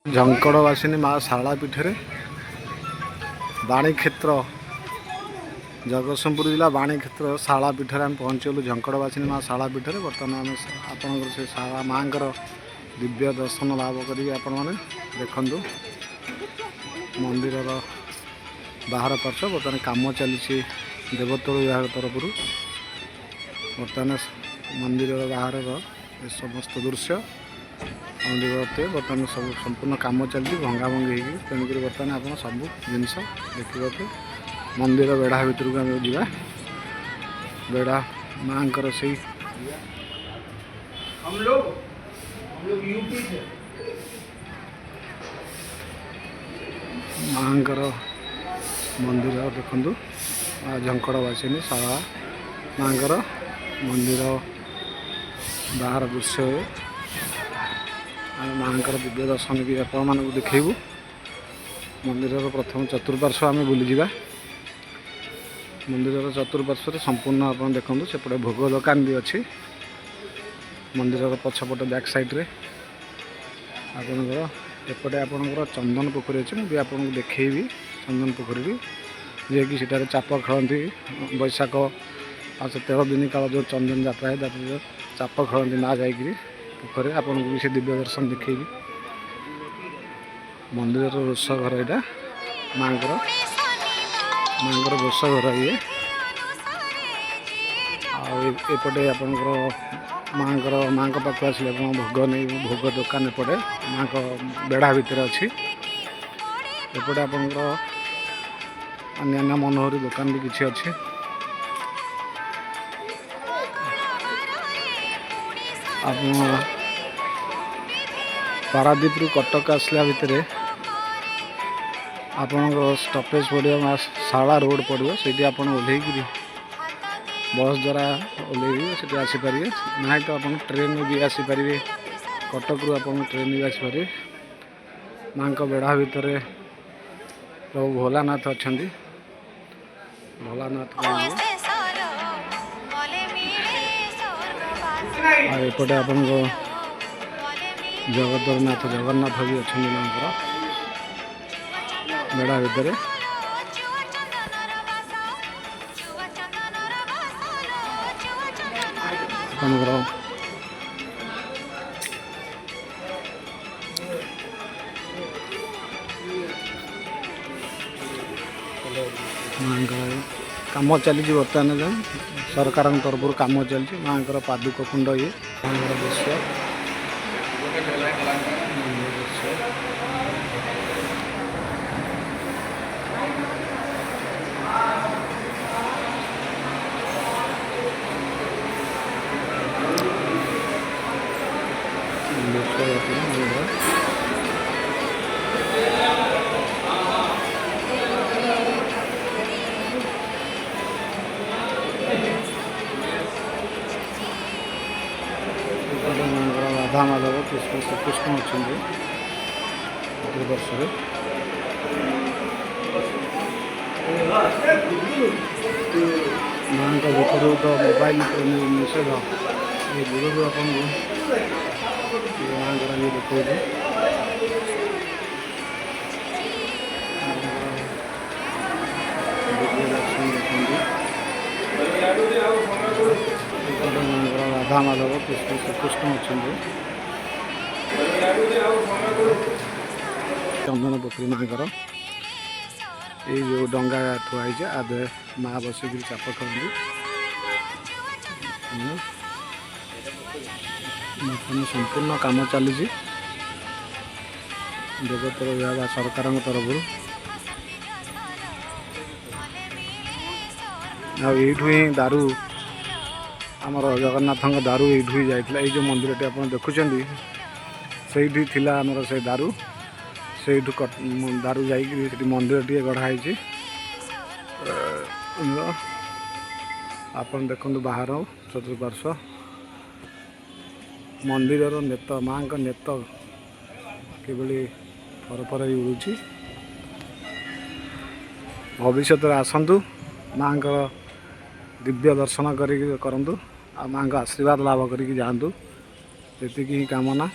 झंकड़वासिनी माँ शारला पीठरे बाणीक्षेत्र जगतसिंहपुर जिला बाणीक्षेत्र शारला पीठरे आम पहुँचलु। झंकड़वासिनी माँ शारला पीठरे बर्तमान आम आपंकर से शारला माँ दिव्य दर्शन लाभ करी आपण मैंने देखु मंदिर बाहर पार्श्व बर्तमान कम चली देवोत्तर विभाग तरफ बर्तमान मंदिर बाहर समस्त दृश्य मंदिर बर्तमान सब संपूर्ण कम चलती भंगा भंगी हो तेणुक बर्तमान आप सब जिनस देखा मंदिर बेढ़ा भितर को आम जा बेढ़ा माँ से माँ मंदिर देखु झंकड़वासिनी शारला माँ मंदिर बाहर दृश्य माँ दिव्य दर्शन भी आप देखू मंदिर प्रथम चतुर्पार्श्व आम बुलीजा मंदिर चतुर्पार्श्व संपूर्ण आप देखो सेपटे भोग दुकान भी अच्छी मंदिर पछपट बैक साइड्रे आपणकर एपटे आपणकर चंदन पोखरी अच्छी मुझे आपको देखी चंदन पोखरी भी जे कि सेठारे चाप खेलती बैशाख आ 13 दिन काल जो चंदन जात्रा है चाप खेलती ना जाकि पोखरी आपको भी से दिव्य दर्शन देखी मंदिर रोष घर यहाँ माँ रोष घर ये आएपटे आपंकर माँ पाख आसले भोग नहीं भोग दुकान एपटे माँ बेढ़ा भितर अच्छी एपटे आपंकर अन्य मनोहरी दुकान भी किसी अच्छी आप पारादीप रु कटक आसला भितर आपंकर स्टपेज पड़ो शारला रोड पड़ो से आप ओह्लैक बस द्वारा ओह्लैबे से आसीपारे ना तो आप ट्रेन भी आसीपारे कटक रु आप ट्रेन भी आसीपारे माँ बेढ़ा भितर प्रभु भोलानाथ अच्छा भोलानाथ एपटे आप जगतरनाथ जगन्नाथ भी अच्छा माँ बेढ़ा भितर आपंकर माँ कम चली बर्तमान सरकार तरफ कम चलती माँ पादुक कुंड ये माँ दृश्य राधा माधव कृष्ण श्रीकृष्ण अच्छा चतुर्वर्ष माँ का भितर तो मोबाइल निषेध ये दूर आप माँ ये देखो राधा माधव कृष्ण श्रीकृष्ण अच्छा चंदन पोखरी माँ ये जो डंगा थुआई आधे माँ बसिक चाप खेलती संपूर्ण कम चली जगतर विभाग सरकार तरफ आठू ही दारू आमर जगन्नाथ दारू यू ही जाइए ये जो मंदिर टी आप देखुं से आमर से दारू से दारू जा मंदिर टी गढ़ाई आप देखु बाहर चतुर्पार्श्व मंदिर नेत माँ का नेत किभली फरफर उड़ूची भविष्य आसतु माँ दिव्य दर्शन करूँ आ माँ का आशीर्वाद लाभ करके जातु ये कामना।